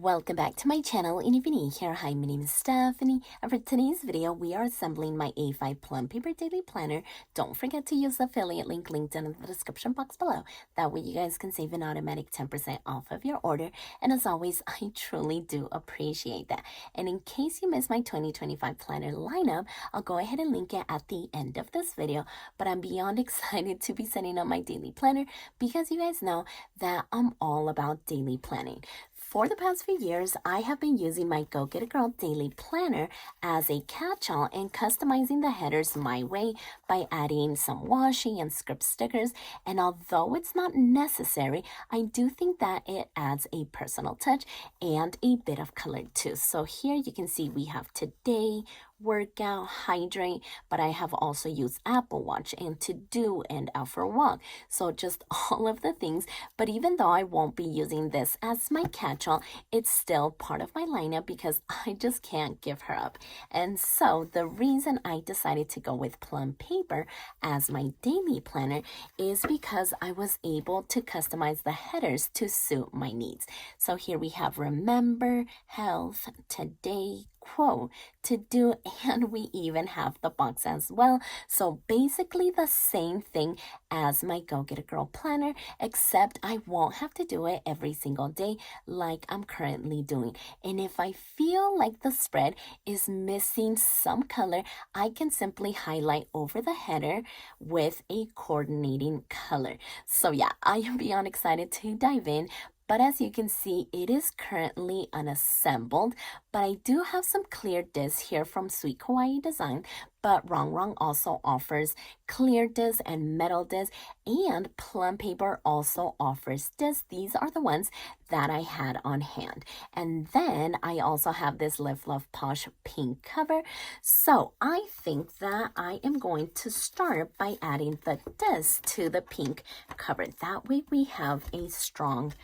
Welcome back to my channel, and if you're new here, hi, my name is Stephany, and for today's video, we are assembling my A5 Plum Paper Daily Planner. Don't forget to use the affiliate link linked in the description box below. That way you guys can save an automatic 10% off of your order, and as always, I truly do appreciate that. And in case you missed my 2025 planner lineup, I'll go ahead and link it at the end of this video, but I'm beyond excited to be setting up my daily planner because you guys know that I'm all about daily planning. For the past few years, I have been using my Go Get It Girl Daily Planner as a catch-all and customizing the headers my way by adding some washi and script stickers. And although it's not necessary, I do think that it adds a personal touch and a bit of color too. So here you can see we have today, workout, hydrate, but I have also used Apple Watch and to do and out for a walk. So just all of the things, but even though I won't be using this as my catch-all, it's still part of my lineup because I just can't give her up. And so the reason I decided to go with Plum paper as my daily planner is because I was able to customize the headers to suit my needs. So here we have remember, health, today, quote, to do, and we even have the box as well. So basically the same thing as my Go Get It Girl planner, except I won't have to do it every single day like I'm currently doing. And if I feel like the spread is missing some color, I can simply highlight over the header with a coordinating color. So yeah, I am beyond excited to dive in. But as you can see, it is currently unassembled, but I do have some clear discs here from Sweet Kawaii Design, but Wrong also offers clear discs and metal discs, and Plum paper also offers discs. These are the ones that I had on hand. And then I also have this Live Love Posh pink cover. So I think that I am going to start by adding the disc to the pink cover. That way we have a strong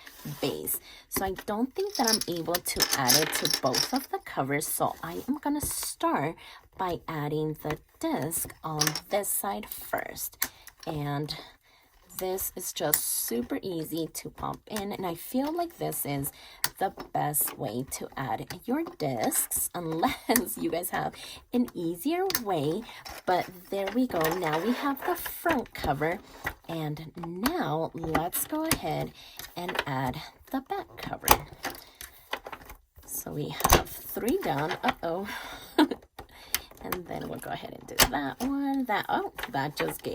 base. So I don't think that I'm able to add it to both of the covers. So I am going to start by adding the disc on this side first. And this is just super easy to pop in, and I feel like this is the best way to add your discs, unless you guys have an easier way. But there we go. Now we have the front cover, and now let's go ahead and add the back cover. So we have 3 down. And then we'll go ahead and do that one. That just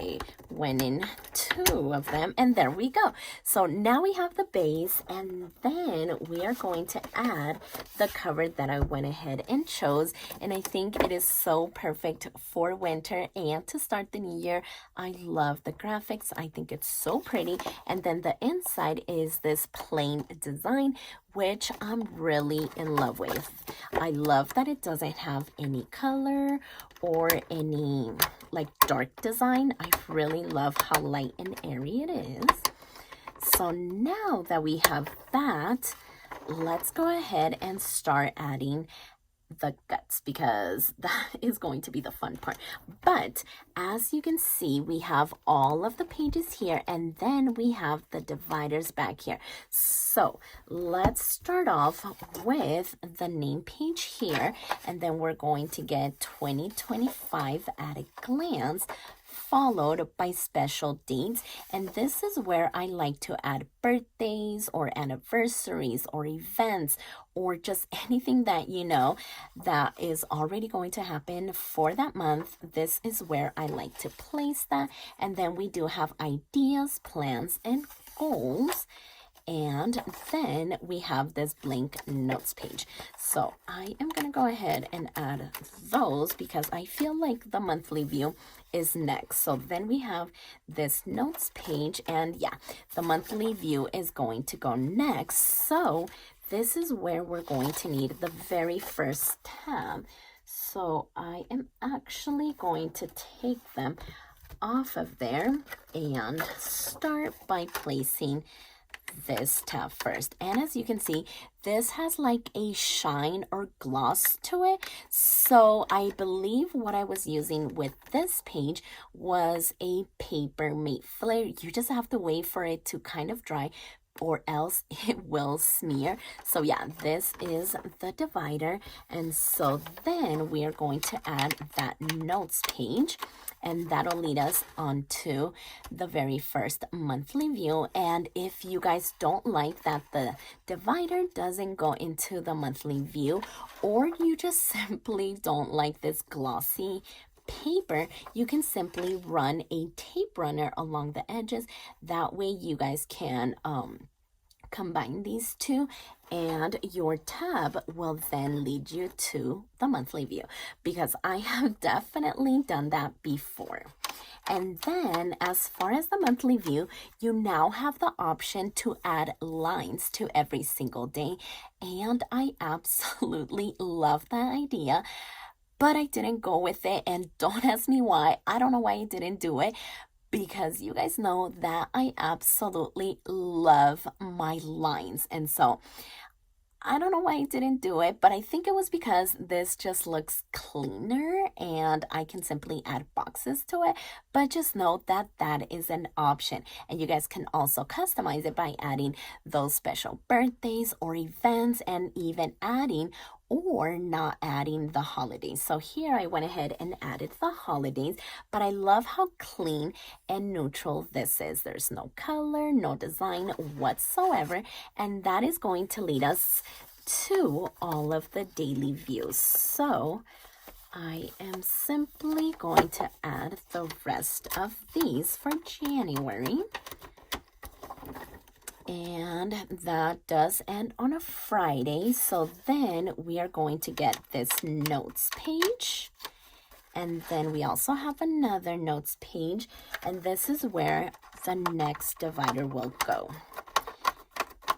went in 2 of them. And there we go. So now we have the base, and then we are going to add the cover that I went ahead and chose. And I think it is so perfect for winter and to start the new year. I love the graphics. I think it's so pretty. And then the inside is this plain design, which I'm really in love with. I love that it doesn't have any color or any like dark design. I really love how light and airy it is. So now that we have that, let's go ahead and start adding the guts, because that is going to be the fun part. But as you can see, we have all of the pages here, and then we have the dividers back here. So let's start off with the name page here, and then we're going to get 2025 at a glance, followed by special dates. And this is where I like to add birthdays or anniversaries or events or just anything that you know that is already going to happen for that month. This is where I like to place that. And then we do have ideas, plans, and goals. And then we have this blank notes page. So I am going to go ahead and add those because I feel like the monthly view is next. So then we have this notes page, and yeah, the monthly view is going to go next. So this is where we're going to need the very first tab. So I am actually going to take them off of there and start by placing this tab first. And as you can see, this has like a shine or gloss to it. So I believe what I was using with this page was a paper matte flare. You just have to wait for it to kind of dry or else it will smear. So yeah, this is the divider. And so then we are going to add that notes page, and that'll lead us on to the very first monthly view. And if you guys don't like that the divider doesn't go into the monthly view, or you just simply don't like this glossy paper, you can simply run a tape runner along the edges. That way you guys can combine these two, and your tab will then lead you to the monthly view, because I have definitely done that before. And then as far as the monthly view, you now have the option to add lines to every single day, and I absolutely love that idea. But I didn't go with it, and don't ask me why. I don't know why I didn't do it, because you guys know that I absolutely love my lines. And so I don't know why I didn't do it, but I think it was because this just looks cleaner and I can simply add boxes to it. But just note that that is an option, and you guys can also customize it by adding those special birthdays or events, and even adding or not adding the holidays. So here I went ahead and added the holidays, but I love how clean and neutral this is. There's no color, no design whatsoever, and that is going to lead us to all of the daily views. So I am simply going to add the rest of these for January. And that does end on a Friday. So then we are going to get this notes page. And then we also have another notes page. And this is where the next divider will go.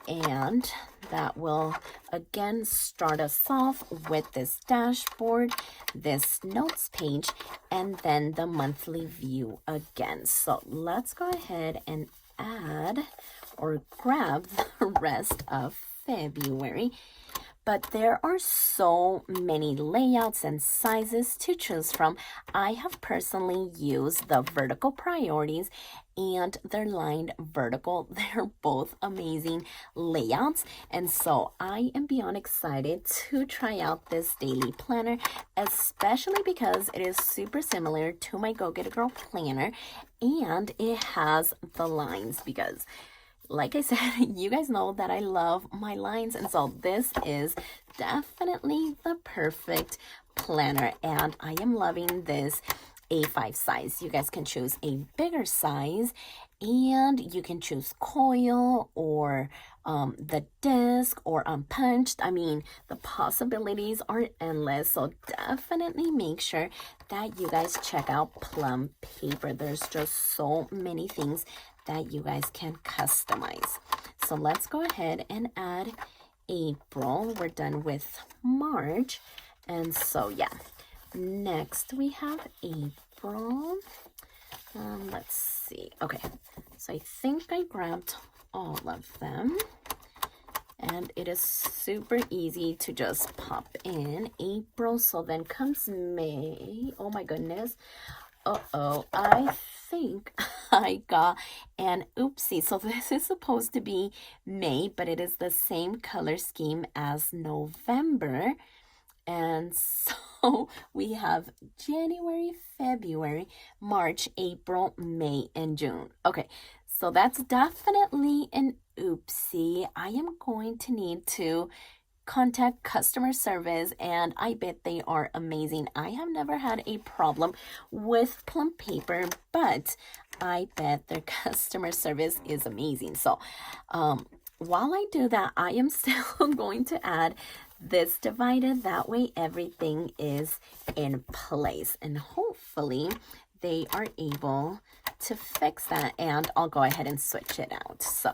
And that will again start us off with this dashboard, this notes page, and then the monthly view again. So let's go ahead and add or grab the rest of February. But there are so many layouts and sizes to choose from. I have personally used the vertical priorities, and they're lined vertical. They're both amazing layouts. And so I am beyond excited to try out this daily planner, especially because it is super similar to my Go Get a Girl planner, and it has the lines, because like I said, you guys know that I love my lines, and so this is definitely the perfect planner, and I am loving this A5 size. You guys can choose a bigger size, and you can choose coil or the disc or unpunched. I mean, the possibilities are endless, so definitely make sure that you guys check out Plum paper. There's just so many things that you guys can customize. So let's go ahead and add April. We're done with March. And so yeah, next we have April. Let's see. Okay, so I think I grabbed all of them. And it is super easy to just pop in April. So then comes May. Oh my goodness. Uh-oh, I think I got an oopsie. So this is supposed to be May, but it is the same color scheme as November. And so we have January, February, March, April, May, and June. Okay, so that's definitely an oopsie. I am going to need to contact customer service, and I bet they are amazing. I have never had a problem with Plum paper, but I bet their customer service is amazing. So while I do that, I am still going to add this divider. That way everything is in place, and hopefully they are able to fix that, and I'll go ahead and switch it out. So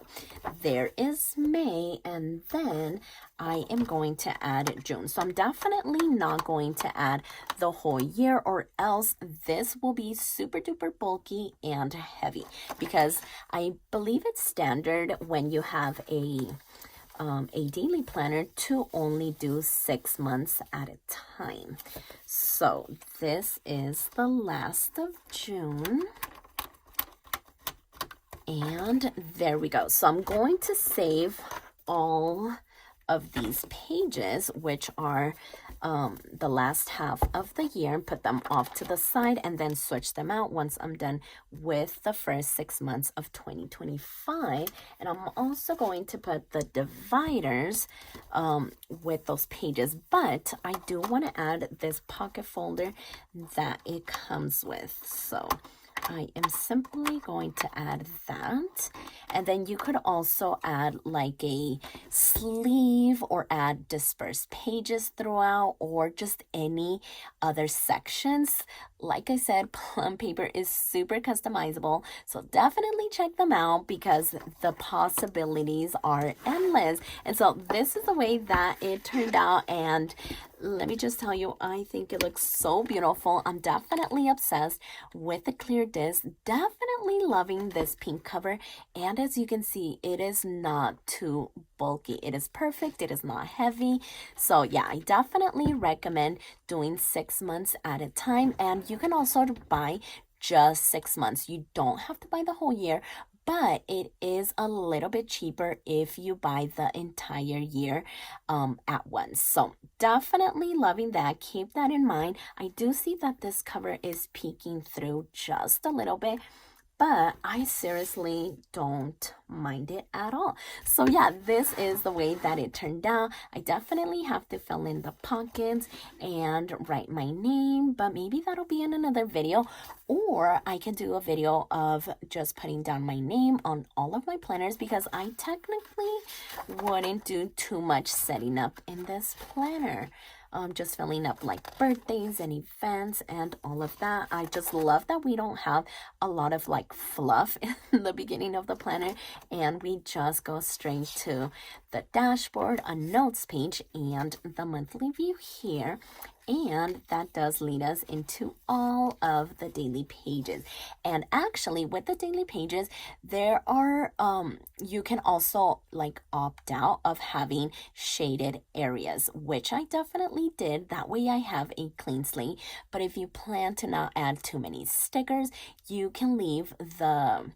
there is May, and then I am going to add June. So I'm definitely not going to add the whole year, or else this will be super duper bulky and heavy, because I believe it's standard when you have a daily planner to only do 6 months at a time. So this is the last of June. And And there we go. So I'm going to save all of these pages, which are the last half of the year, and put them off to the side and then switch them out once I'm done with the first 6 months of 2025. And I'm also going to put the dividers with those pages, but I do want to add this pocket folder that it comes with. So I am simply going to add that. And then you could also add like a sleeve or add dispersed pages throughout, or just any other sections. Like I said, Plum paper is super customizable, so definitely check them out because the possibilities are endless. And so this is the way that it turned out, and let me just tell you, I think it looks so beautiful. I'm definitely obsessed with the clear disc. Definitely loving this pink cover. And as you can see, it is not too bulky. It is perfect. It is not heavy. So yeah, I definitely recommend doing 6 months at a time. And you can also buy just 6 months. You don't have to buy the whole year, but it is a little bit cheaper if you buy the entire year at once. So definitely loving that. Keep that in mind. I do see that this cover is peeking through just a little bit, but I seriously don't mind it at all. So yeah, this is the way that it turned out. I definitely have to fill in the pockets and write my name, but maybe that'll be in another video, or I can do a video of just putting down my name on all of my planners, because I technically wouldn't do too much setting up in this planner. Just filling up like birthdays and events and all of that. I just love that we don't have a lot of like fluff in the beginning of the planner, and we just go straight to the dashboard, a notes page, and the monthly view here. And that does lead us into all of the daily pages. And actually with the daily pages, there are, you can also like opt out of having shaded areas, which I definitely did. That way I have a clean slate. But if you plan to not add too many stickers, you can leave the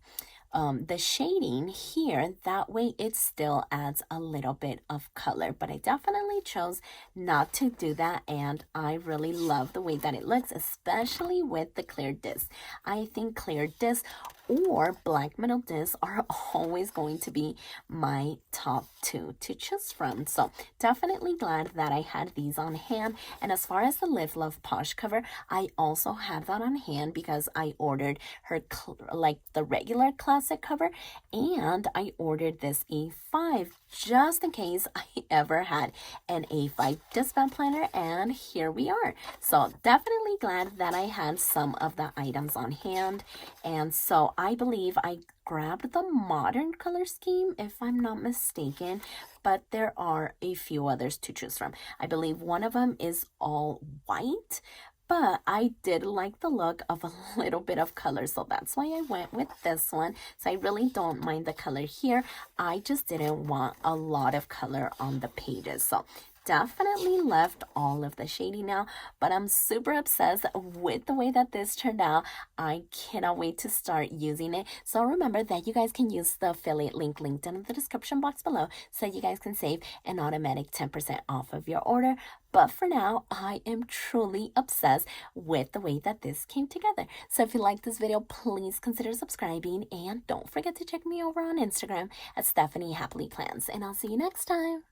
shading here. That way it still adds a little bit of color, but I definitely chose not to do that, and I really love the way that it looks, especially with the clear disc. I think clear disc or black metal discs are always going to be my top two to choose from. So definitely glad that I had these on hand. And as far as the Live Love Posh cover, I also have that on hand because I ordered her like the regular classic cover, and I ordered this A5 just in case I ever had an A5 discount planner, and here we are. So definitely glad that I had some of the items on hand. And so I believe I grabbed the modern color scheme if I'm not mistaken, but there are a few others to choose from. I believe one of them is all white, but I did like the look of a little bit of color, so that's why I went with this one. So I really don't mind the color here. I just didn't want a lot of color on the pages. So definitely left all of the shading now, but I'm super obsessed with the way that this turned out. I cannot wait to start using it. So remember that you guys can use the affiliate link linked in the description box below, so you guys can save an automatic 10% off of your order. But for now, I am truly obsessed with the way that this came together. So if you like this video, please consider subscribing, and don't forget to check me over on Instagram at stephanyhappilyplans, and I'll see you next time.